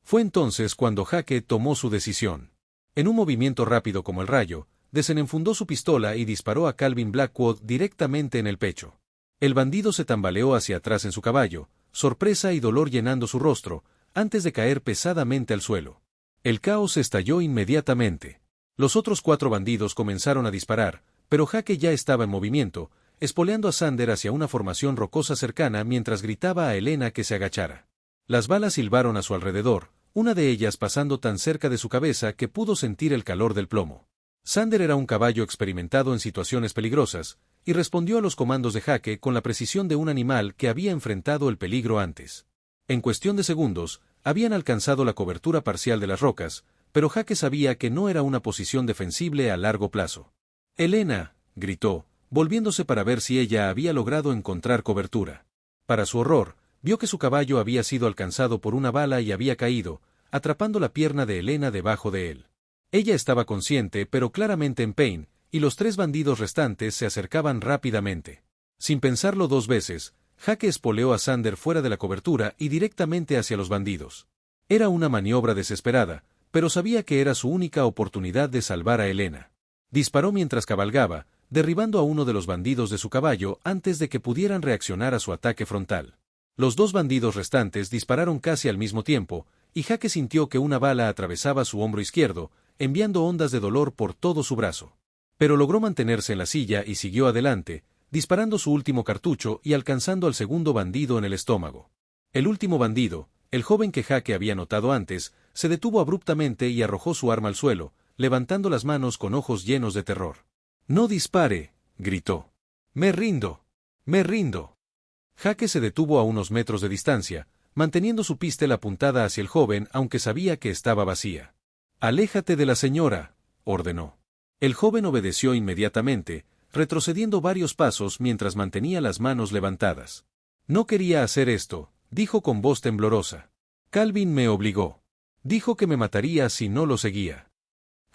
Fue entonces cuando Jake tomó su decisión. En un movimiento rápido como el rayo, desenfundó su pistola y disparó a Calvin Blackwood directamente en el pecho. El bandido se tambaleó hacia atrás en su caballo, sorpresa y dolor llenando su rostro, antes de caer pesadamente al suelo. El caos estalló inmediatamente. Los otros 4 bandidos comenzaron a disparar, pero Jake ya estaba en movimiento, espoleando a Sander hacia una formación rocosa cercana mientras gritaba a Elena que se agachara. Las balas silbaron a su alrededor, una de ellas pasando tan cerca de su cabeza que pudo sentir el calor del plomo. Sander era un caballo experimentado en situaciones peligrosas, y respondió a los comandos de Jake con la precisión de un animal que había enfrentado el peligro antes. En cuestión de segundos, habían alcanzado la cobertura parcial de las rocas, pero Jake sabía que no era una posición defensible a largo plazo. «Elena», gritó, volviéndose para ver si ella había logrado encontrar cobertura. Para su horror, vio que su caballo había sido alcanzado por una bala y había caído, atrapando la pierna de Elena debajo de él. Ella estaba consciente pero claramente en pain, y los 3 bandidos restantes se acercaban rápidamente. Sin pensarlo 2 veces, Jake espoleó a Sander fuera de la cobertura y directamente hacia los bandidos. Era una maniobra desesperada, pero sabía que era su única oportunidad de salvar a Elena. Disparó mientras cabalgaba, derribando a uno de los bandidos de su caballo antes de que pudieran reaccionar a su ataque frontal. Los 2 bandidos restantes dispararon casi al mismo tiempo, y Jake sintió que una bala atravesaba su hombro izquierdo, enviando ondas de dolor por todo su brazo. Pero logró mantenerse en la silla y siguió adelante, disparando su último cartucho y alcanzando al segundo bandido en el estómago. El último bandido, el joven que Jake había notado antes, se detuvo abruptamente y arrojó su arma al suelo, levantando las manos con ojos llenos de terror. «¡No dispare!», gritó. «¡Me rindo! ¡Me rindo!». Jake se detuvo a unos metros de distancia, manteniendo su pistola apuntada hacia el joven aunque sabía que estaba vacía. «Aléjate de la señora», ordenó. El joven obedeció inmediatamente, retrocediendo varios pasos mientras mantenía las manos levantadas. «No quería hacer esto», dijo con voz temblorosa. «Calvin me obligó. Dijo que me mataría si no lo seguía».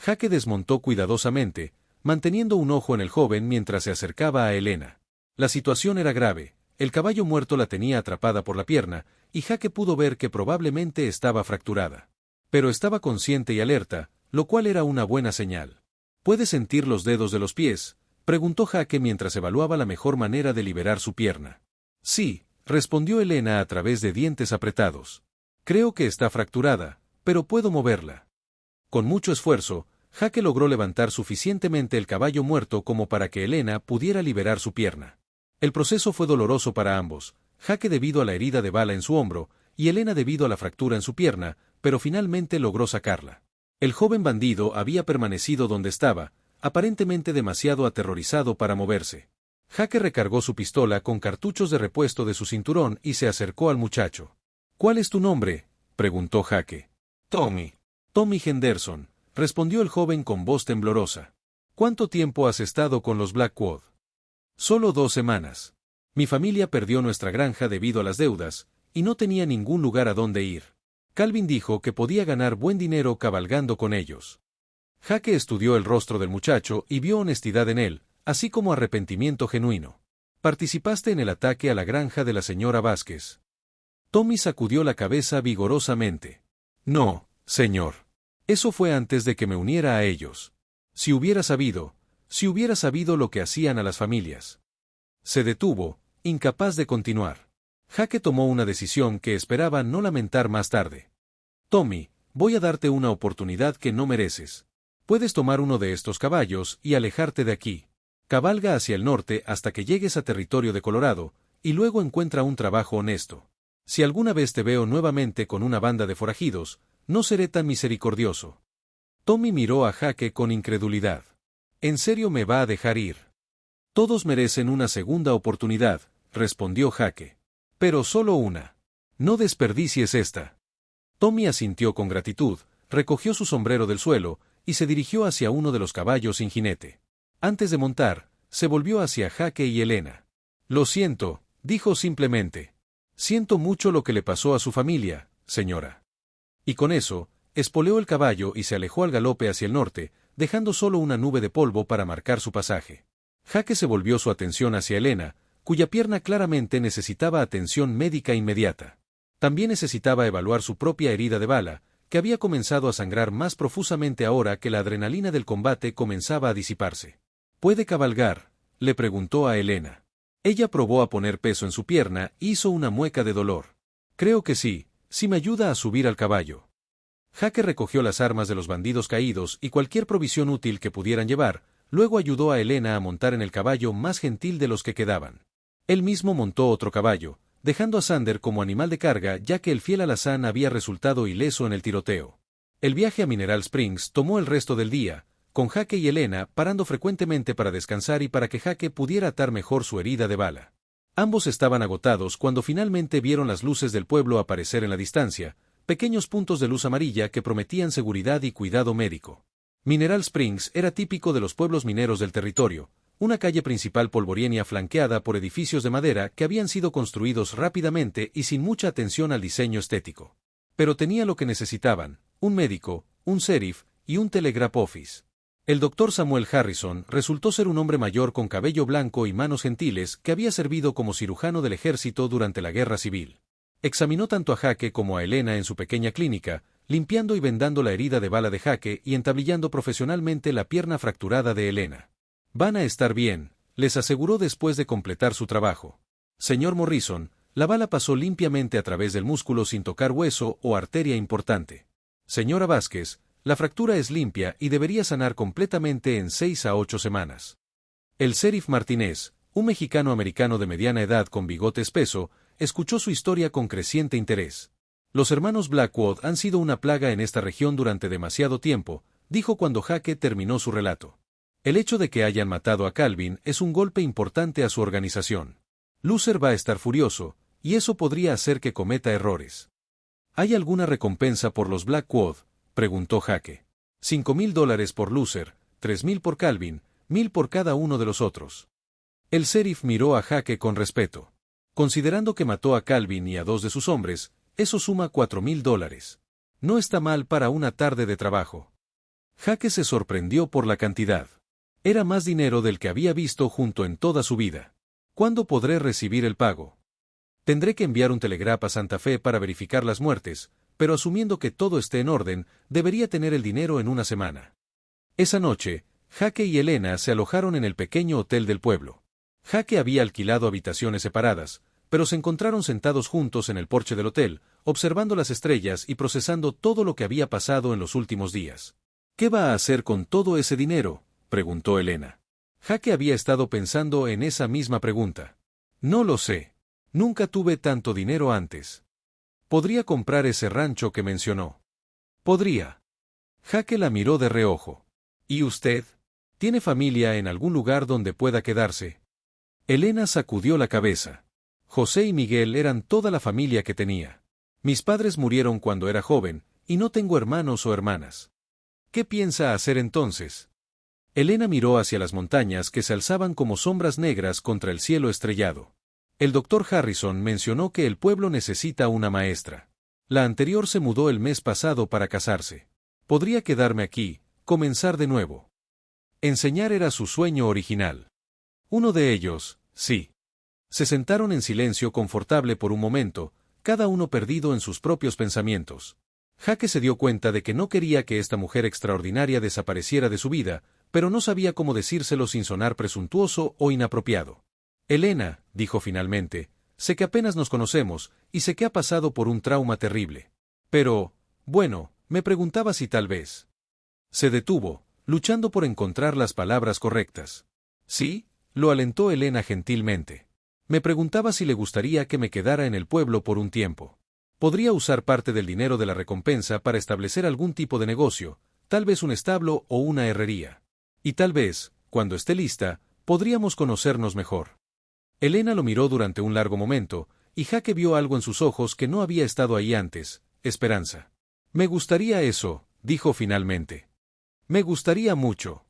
Jake desmontó cuidadosamente, manteniendo un ojo en el joven mientras se acercaba a Elena. La situación era grave. El caballo muerto la tenía atrapada por la pierna, y Jake pudo ver que probablemente estaba fracturada. Pero estaba consciente y alerta, lo cual era una buena señal. ¿Puede sentir los dedos de los pies?, preguntó Jake mientras evaluaba la mejor manera de liberar su pierna. «Sí», respondió Elena a través de dientes apretados. «Creo que está fracturada, pero puedo moverla». Con mucho esfuerzo, Jake logró levantar suficientemente el caballo muerto como para que Elena pudiera liberar su pierna. El proceso fue doloroso para ambos, Jaque debido a la herida de bala en su hombro, y Elena debido a la fractura en su pierna, pero finalmente logró sacarla. El joven bandido había permanecido donde estaba, aparentemente demasiado aterrorizado para moverse. Jaque recargó su pistola con cartuchos de repuesto de su cinturón y se acercó al muchacho. «¿Cuál es tu nombre?», preguntó Jaque. «Tommy. Tommy Henderson», respondió el joven con voz temblorosa. «¿Cuánto tiempo has estado con los Blackwood?» «Solo 2 semanas. Mi familia perdió nuestra granja debido a las deudas, y no tenía ningún lugar a donde ir. Calvin dijo que podía ganar buen dinero cabalgando con ellos». Jaque estudió el rostro del muchacho y vio honestidad en él, así como arrepentimiento genuino. «¿Participaste en el ataque a la granja de la señora Vázquez?». Tommy sacudió la cabeza vigorosamente. «No, señor. Eso fue antes de que me uniera a ellos. Si hubiera sabido lo que hacían a las familias». Se detuvo, incapaz de continuar. Jaque tomó una decisión que esperaba no lamentar más tarde. «Tommy, voy a darte una oportunidad que no mereces. Puedes tomar uno de estos caballos y alejarte de aquí. Cabalga hacia el norte hasta que llegues a territorio de Colorado, y luego encuentra un trabajo honesto. Si alguna vez te veo nuevamente con una banda de forajidos, no seré tan misericordioso». Tommy miró a Jaque con incredulidad. «¿En serio me va a dejar ir?». «Todos merecen una segunda oportunidad», respondió Jaque. «Pero solo una. No desperdicies esta». Tommy asintió con gratitud, recogió su sombrero del suelo, y se dirigió hacia uno de los caballos sin jinete. Antes de montar, se volvió hacia Jaque y Elena. «Lo siento», dijo simplemente. «Siento mucho lo que le pasó a su familia, señora». Y con eso, espoleó el caballo y se alejó al galope hacia el norte, dejando solo una nube de polvo para marcar su pasaje. Jaque se volvió su atención hacia Elena, cuya pierna claramente necesitaba atención médica inmediata. También necesitaba evaluar su propia herida de bala, que había comenzado a sangrar más profusamente ahora que la adrenalina del combate comenzaba a disiparse. «¿Puede cabalgar?», le preguntó a Elena. Ella probó a poner peso en su pierna e hizo una mueca de dolor. «Creo que sí, si me ayuda a subir al caballo». Jaque recogió las armas de los bandidos caídos y cualquier provisión útil que pudieran llevar, luego ayudó a Elena a montar en el caballo más gentil de los que quedaban. Él mismo montó otro caballo, dejando a Sander como animal de carga ya que el fiel alazán había resultado ileso en el tiroteo. El viaje a Mineral Springs tomó el resto del día, con Jaque y Elena parando frecuentemente para descansar y para que Jaque pudiera atar mejor su herida de bala. Ambos estaban agotados cuando finalmente vieron las luces del pueblo aparecer en la distancia, pequeños puntos de luz amarilla que prometían seguridad y cuidado médico. Mineral Springs era típico de los pueblos mineros del territorio, una calle principal polvorienta flanqueada por edificios de madera que habían sido construidos rápidamente y sin mucha atención al diseño estético. Pero tenía lo que necesitaban: un médico, un sheriff y un telegraph office. El doctor Samuel Harrison resultó ser un hombre mayor con cabello blanco y manos gentiles que había servido como cirujano del ejército durante la Guerra Civil. Examinó tanto a Jaque como a Elena en su pequeña clínica, limpiando y vendando la herida de bala de Jaque y entablillando profesionalmente la pierna fracturada de Elena. «Van a estar bien», les aseguró después de completar su trabajo. «Señor Morrison, la bala pasó limpiamente a través del músculo sin tocar hueso o arteria importante. Señora Vázquez, la fractura es limpia y debería sanar completamente en 6 a 8 semanas». El sheriff Martínez, un mexicano-americano de mediana edad con bigote espeso, escuchó su historia con creciente interés. «Los hermanos Blackwood han sido una plaga en esta región durante demasiado tiempo», dijo cuando Jaque terminó su relato. «El hecho de que hayan matado a Calvin es un golpe importante a su organización. Lucer va a estar furioso, y eso podría hacer que cometa errores». «¿Hay alguna recompensa por los Blackwood?», preguntó Jaque. $5,000 por Lucer, 3,000 por Calvin, 1,000 por cada uno de los otros. El sheriff miró a Jaque con respeto. «Considerando que mató a Calvin y a 2 de sus hombres, eso suma $4,000. No está mal para una tarde de trabajo». Jaque se sorprendió por la cantidad. Era más dinero del que había visto junto en toda su vida. «¿Cuándo podré recibir el pago?». «Tendré que enviar un telegrama a Santa Fe para verificar las muertes, pero asumiendo que todo esté en orden, debería tener el dinero en una semana». Esa noche, Jaque y Elena se alojaron en el pequeño hotel del pueblo. Jaque había alquilado habitaciones separadas, pero se encontraron sentados juntos en el porche del hotel, observando las estrellas y procesando todo lo que había pasado en los últimos días. «¿Qué va a hacer con todo ese dinero?», preguntó Elena. Jaque había estado pensando en esa misma pregunta. «No lo sé. Nunca tuve tanto dinero antes. Podría comprar ese rancho que mencionó. Podría. Jaque la miró de reojo. ¿Y usted? ¿Tiene familia en algún lugar donde pueda quedarse? Elena sacudió la cabeza. José y Miguel eran toda la familia que tenía. Mis padres murieron cuando era joven, y no tengo hermanos o hermanas. ¿Qué piensa hacer entonces? Elena miró hacia las montañas que se alzaban como sombras negras contra el cielo estrellado. El doctor Harrison mencionó que el pueblo necesita una maestra. La anterior se mudó el mes pasado para casarse. Podría quedarme aquí, comenzar de nuevo. Enseñar era su sueño original. Uno de ellos, sí. Se sentaron en silencio confortable por un momento, cada uno perdido en sus propios pensamientos. Jaque se dio cuenta de que no quería que esta mujer extraordinaria desapareciera de su vida, pero no sabía cómo decírselo sin sonar presuntuoso o inapropiado. Elena, dijo finalmente, sé que apenas nos conocemos, y sé que ha pasado por un trauma terrible. Pero, bueno, me preguntaba si tal vez. Se detuvo, luchando por encontrar las palabras correctas. Sí, lo alentó Elena gentilmente. Me preguntaba si le gustaría que me quedara en el pueblo por un tiempo. Podría usar parte del dinero de la recompensa para establecer algún tipo de negocio, tal vez un establo o una herrería. Y tal vez, cuando esté lista, podríamos conocernos mejor. Elena lo miró durante un largo momento, y Jaque vio algo en sus ojos que no había estado ahí antes, esperanza. Me gustaría eso, dijo finalmente. Me gustaría mucho.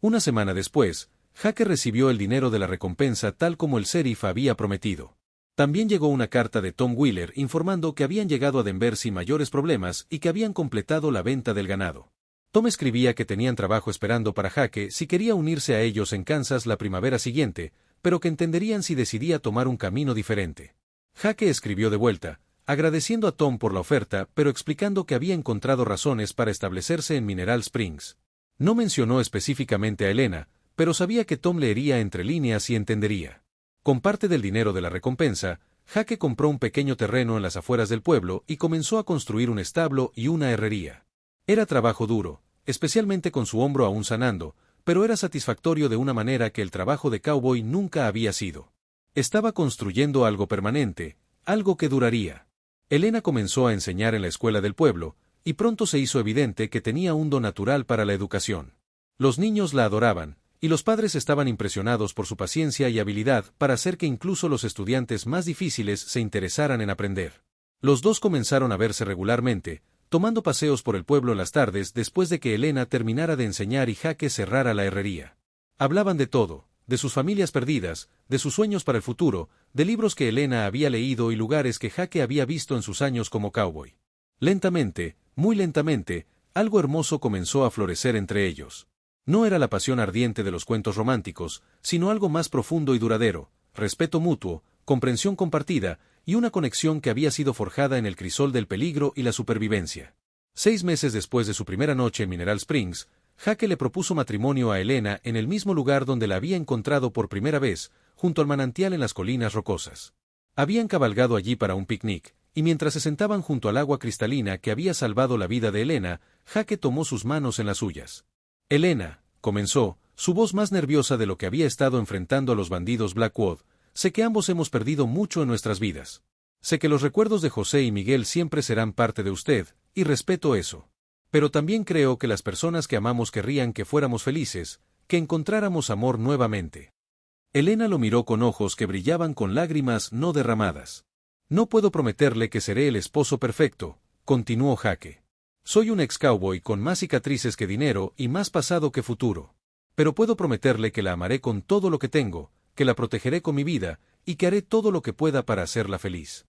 Una semana después, Jaque recibió el dinero de la recompensa tal como el sheriff había prometido. También llegó una carta de Tom Wheeler informando que habían llegado a Denver sin mayores problemas y que habían completado la venta del ganado. Tom escribía que tenían trabajo esperando para Jaque si quería unirse a ellos en Kansas la primavera siguiente, pero que entenderían si decidía tomar un camino diferente. Jaque escribió de vuelta, agradeciendo a Tom por la oferta, pero explicando que había encontrado razones para establecerse en Mineral Springs. No mencionó específicamente a Elena, pero sabía que Tom leería entre líneas y entendería. Con parte del dinero de la recompensa, Jaque compró un pequeño terreno en las afueras del pueblo y comenzó a construir un establo y una herrería. Era trabajo duro, especialmente con su hombro aún sanando, pero era satisfactorio de una manera que el trabajo de cowboy nunca había sido. Estaba construyendo algo permanente, algo que duraría. Elena comenzó a enseñar en la escuela del pueblo, y pronto se hizo evidente que tenía un don natural para la educación. Los niños la adoraban, y los padres estaban impresionados por su paciencia y habilidad para hacer que incluso los estudiantes más difíciles se interesaran en aprender. Los dos comenzaron a verse regularmente, tomando paseos por el pueblo en las tardes después de que Elena terminara de enseñar y Jaque cerrara la herrería. Hablaban de todo, de sus familias perdidas, de sus sueños para el futuro, de libros que Elena había leído y lugares que Jaque había visto en sus años como cowboy. Lentamente, muy lentamente, algo hermoso comenzó a florecer entre ellos. No era la pasión ardiente de los cuentos románticos, sino algo más profundo y duradero, respeto mutuo, comprensión compartida, y una conexión que había sido forjada en el crisol del peligro y la supervivencia. 6 meses después de su primera noche en Mineral Springs, Jaque le propuso matrimonio a Elena en el mismo lugar donde la había encontrado por primera vez, junto al manantial en las colinas rocosas. Habían cabalgado allí para un picnic, y mientras se sentaban junto al agua cristalina que había salvado la vida de Elena, Jaque tomó sus manos en las suyas. Elena, comenzó, su voz más nerviosa de lo que había estado enfrentando a los bandidos Blackwood, sé que ambos hemos perdido mucho en nuestras vidas. Sé que los recuerdos de José y Miguel siempre serán parte de usted, y respeto eso. Pero también creo que las personas que amamos querrían que fuéramos felices, que encontráramos amor nuevamente. Elena lo miró con ojos que brillaban con lágrimas no derramadas. No puedo prometerle que seré el esposo perfecto, continuó Jaque. Soy un ex-cowboy con más cicatrices que dinero y más pasado que futuro. Pero puedo prometerle que la amaré con todo lo que tengo, que la protegeré con mi vida, y que haré todo lo que pueda para hacerla feliz.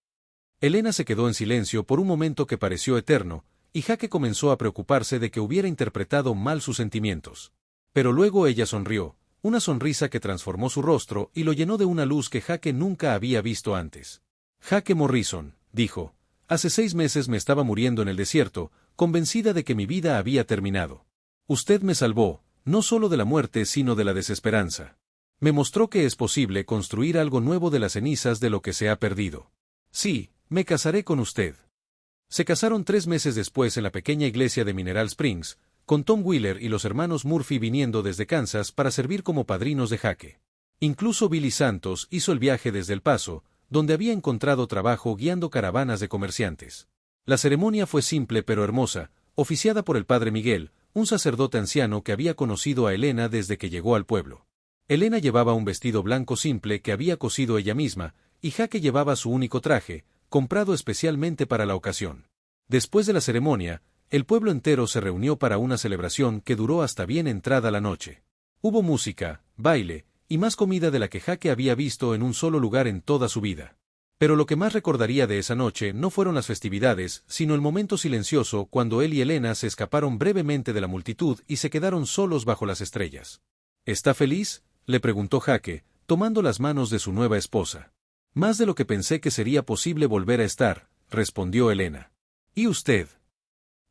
Elena se quedó en silencio por un momento que pareció eterno, y Jaque comenzó a preocuparse de que hubiera interpretado mal sus sentimientos. Pero luego ella sonrió, una sonrisa que transformó su rostro y lo llenó de una luz que Jaque nunca había visto antes. Jaque Morrison, dijo, hace 6 meses me estaba muriendo en el desierto, convencida de que mi vida había terminado. Usted me salvó, no solo de la muerte sino de la desesperanza. Me mostró que es posible construir algo nuevo de las cenizas de lo que se ha perdido. Sí, me casaré con usted. Se casaron 3 meses después en la pequeña iglesia de Mineral Springs, con Tom Wheeler y los hermanos Murphy viniendo desde Kansas para servir como padrinos de Jaque. Incluso Billy Santos hizo el viaje desde El Paso, donde había encontrado trabajo guiando caravanas de comerciantes. La ceremonia fue simple pero hermosa, oficiada por el padre Miguel, un sacerdote anciano que había conocido a Elena desde que llegó al pueblo. Elena llevaba un vestido blanco simple que había cosido ella misma, y Jaque llevaba su único traje, comprado especialmente para la ocasión. Después de la ceremonia, el pueblo entero se reunió para una celebración que duró hasta bien entrada la noche. Hubo música, baile, y más comida de la que Jaque había visto en un solo lugar en toda su vida. Pero lo que más recordaría de esa noche no fueron las festividades, sino el momento silencioso cuando él y Elena se escaparon brevemente de la multitud y se quedaron solos bajo las estrellas. ¿Está feliz?, le preguntó Jaque, tomando las manos de su nueva esposa. Más de lo que pensé que sería posible volver a estar, respondió Elena. ¿Y usted?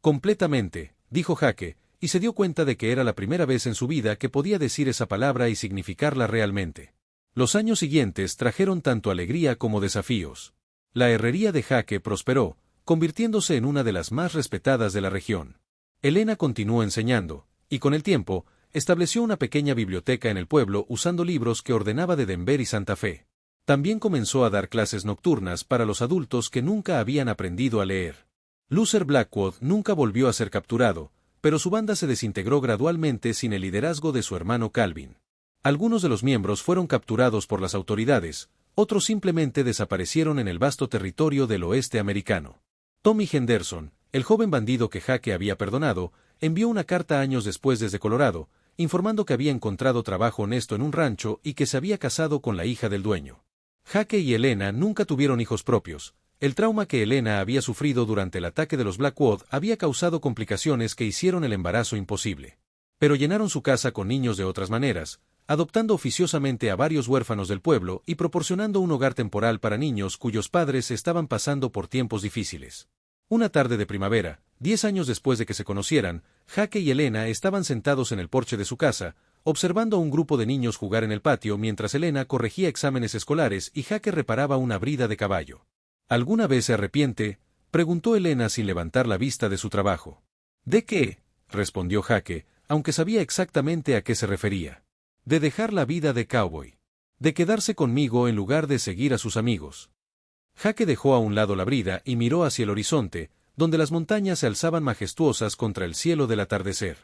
Completamente, dijo Jaque, y se dio cuenta de que era la primera vez en su vida que podía decir esa palabra y significarla realmente. Los años siguientes trajeron tanto alegría como desafíos. La herrería de Jaque prosperó, convirtiéndose en una de las más respetadas de la región. Elena continuó enseñando, y con el tiempo, estableció una pequeña biblioteca en el pueblo usando libros que ordenaba de Denver y Santa Fe. También comenzó a dar clases nocturnas para los adultos que nunca habían aprendido a leer. Luther Blackwood nunca volvió a ser capturado, pero su banda se desintegró gradualmente sin el liderazgo de su hermano Calvin. Algunos de los miembros fueron capturados por las autoridades, otros simplemente desaparecieron en el vasto territorio del oeste americano. Tommy Henderson, el joven bandido que Jaque había perdonado, envió una carta años después desde Colorado, informando que había encontrado trabajo honesto en un rancho y que se había casado con la hija del dueño. Jaque y Elena nunca tuvieron hijos propios. El trauma que Elena había sufrido durante el ataque de los Blackwood había causado complicaciones que hicieron el embarazo imposible. Pero llenaron su casa con niños de otras maneras, adoptando oficiosamente a varios huérfanos del pueblo y proporcionando un hogar temporal para niños cuyos padres estaban pasando por tiempos difíciles. Una tarde de primavera, 10 años después de que se conocieran, Jaque y Elena estaban sentados en el porche de su casa, observando a un grupo de niños jugar en el patio mientras Elena corregía exámenes escolares y Jaque reparaba una brida de caballo. ¿Alguna vez se arrepiente?, preguntó Elena sin levantar la vista de su trabajo. ¿De qué?, respondió Jaque, aunque sabía exactamente a qué se refería. De dejar la vida de cowboy. De quedarse conmigo en lugar de seguir a sus amigos. Jaque dejó a un lado la brida y miró hacia el horizonte, donde las montañas se alzaban majestuosas contra el cielo del atardecer.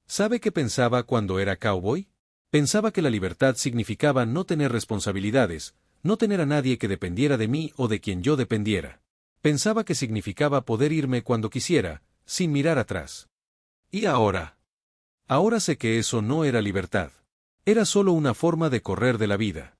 ¿Sabe qué pensaba cuando era cowboy? Pensaba que la libertad significaba no tener responsabilidades, no tener a nadie que dependiera de mí o de quien yo dependiera. Pensaba que significaba poder irme cuando quisiera, sin mirar atrás. ¿Y ahora? Ahora sé que eso no era libertad. Era solo una forma de correr de la vida.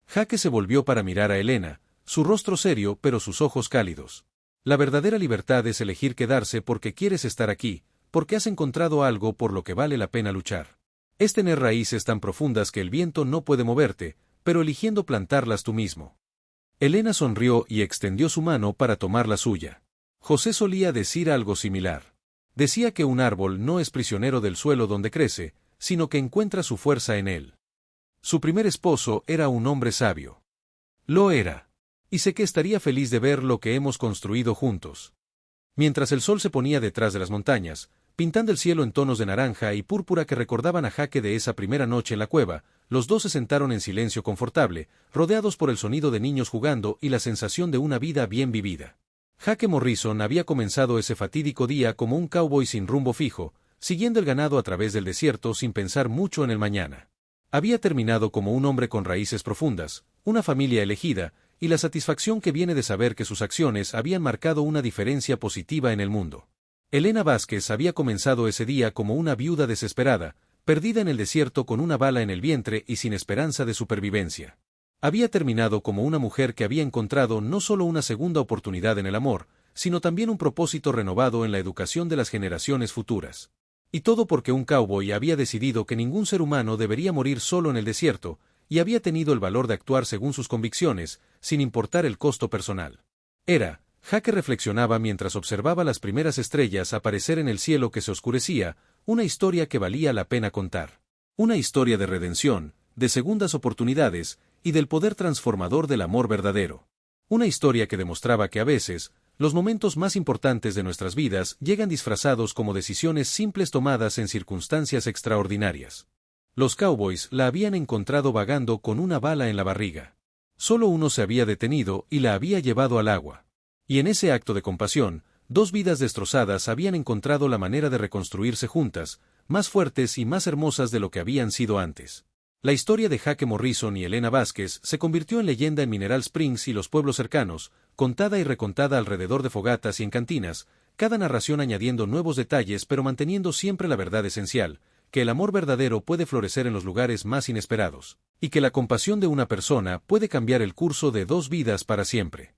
Jaque se volvió para mirar a Elena, su rostro serio pero sus ojos cálidos. La verdadera libertad es elegir quedarse porque quieres estar aquí, porque has encontrado algo por lo que vale la pena luchar. Es tener raíces tan profundas que el viento no puede moverte, pero eligiendo plantarlas tú mismo. Elena sonrió y extendió su mano para tomar la suya. José solía decir algo similar. Decía que un árbol no es prisionero del suelo donde crece, sino que encuentra su fuerza en él. Su primer esposo era un hombre sabio. Lo era. Y sé que estaría feliz de ver lo que hemos construido juntos. Mientras el sol se ponía detrás de las montañas, pintando el cielo en tonos de naranja y púrpura que recordaban a Jaque de esa primera noche en la cueva, los dos se sentaron en silencio confortable, rodeados por el sonido de niños jugando y la sensación de una vida bien vivida. Jaque Morrison había comenzado ese fatídico día como un cowboy sin rumbo fijo, siguiendo el ganado a través del desierto sin pensar mucho en el mañana. Había terminado como un hombre con raíces profundas, una familia elegida, y la satisfacción que viene de saber que sus acciones habían marcado una diferencia positiva en el mundo. Elena Vázquez había comenzado ese día como una viuda desesperada, perdida en el desierto con una bala en el vientre y sin esperanza de supervivencia. Había terminado como una mujer que había encontrado no solo una segunda oportunidad en el amor, sino también un propósito renovado en la educación de las generaciones futuras. Y todo porque un cowboy había decidido que ningún ser humano debería morir solo en el desierto, y había tenido el valor de actuar según sus convicciones, sin importar el costo personal. Jaque reflexionaba mientras observaba las primeras estrellas aparecer en el cielo que se oscurecía, una historia que valía la pena contar. Una historia de redención, de segundas oportunidades, y del poder transformador del amor verdadero. Una historia que demostraba que a veces, los momentos más importantes de nuestras vidas llegan disfrazados como decisiones simples tomadas en circunstancias extraordinarias. Los cowboys la habían encontrado vagando con una bala en la barriga. Solo uno se había detenido y la había llevado al agua. Y en ese acto de compasión, dos vidas destrozadas habían encontrado la manera de reconstruirse juntas, más fuertes y más hermosas de lo que habían sido antes. La historia de Jaque Morrison y Elena Vázquez se convirtió en leyenda en Mineral Springs y los pueblos cercanos, contada y recontada alrededor de fogatas y en cantinas, cada narración añadiendo nuevos detalles pero manteniendo siempre la verdad esencial, que el amor verdadero puede florecer en los lugares más inesperados, y que la compasión de una persona puede cambiar el curso de dos vidas para siempre.